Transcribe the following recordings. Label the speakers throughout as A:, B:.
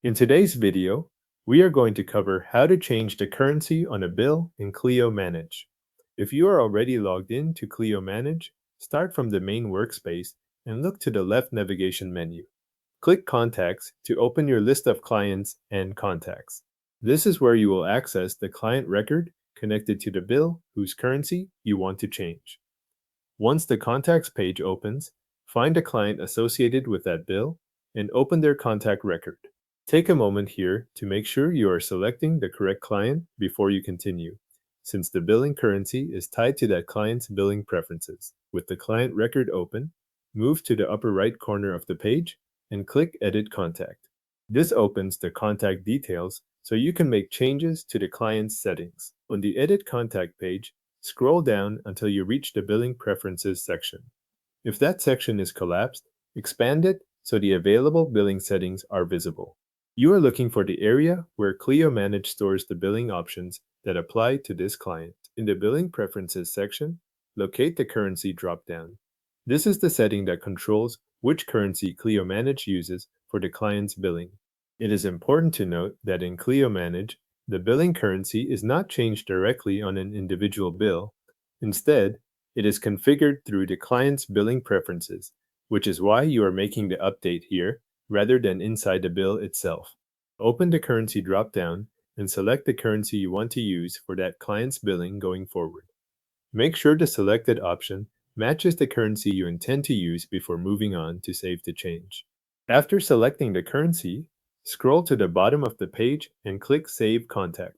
A: In today's video, we are going to cover how to change the currency on a bill in Clio Manage. If you are already logged in to Clio Manage, start from the main workspace and look to the left navigation menu. Click Contacts to open your list of clients and contacts. This is where you will access the client record connected to the bill whose currency you want to change. Once the Contacts page opens, find a client associated with that bill and open their contact record. Take a moment here to make sure you are selecting the correct client before you continue, since the billing currency is tied to that client's billing preferences. With the client record open, move to the upper right corner of the page and click Edit Contact. This opens the contact details so you can make changes to the client's settings. On the Edit Contact page, scroll down until you reach the Billing Preferences section. If that section is collapsed, expand it so the available billing settings are visible. You are looking for the area where Clio Manage stores the billing options that apply to this client. In the Billing Preferences section, locate the Currency dropdown. This is the setting that controls which currency Clio Manage uses for the client's billing. It is important to note that in Clio Manage, the billing currency is not changed directly on an individual bill. Instead, it is configured through the client's billing preferences, which is why you are making the update here rather than inside the bill itself. Open the Currency dropdown and select the currency you want to use for that client's billing going forward. Make sure the selected option matches the currency you intend to use before moving on to save the change. After selecting the currency, scroll to the bottom of the page and click Save Contact.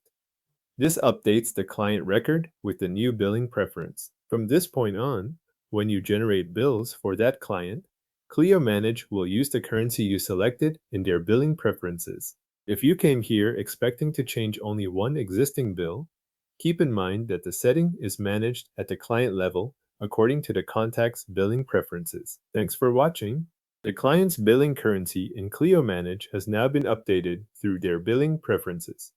A: This updates the client record with the new billing preference. From this point on, when you generate bills for that client, Clio Manage will use the currency you selected in their billing preferences. If you came here expecting to change only one existing bill, keep in mind that the setting is managed at the client level according to the contact's billing preferences. Thanks for watching. The client's billing currency in Clio Manage has now been updated through their billing preferences.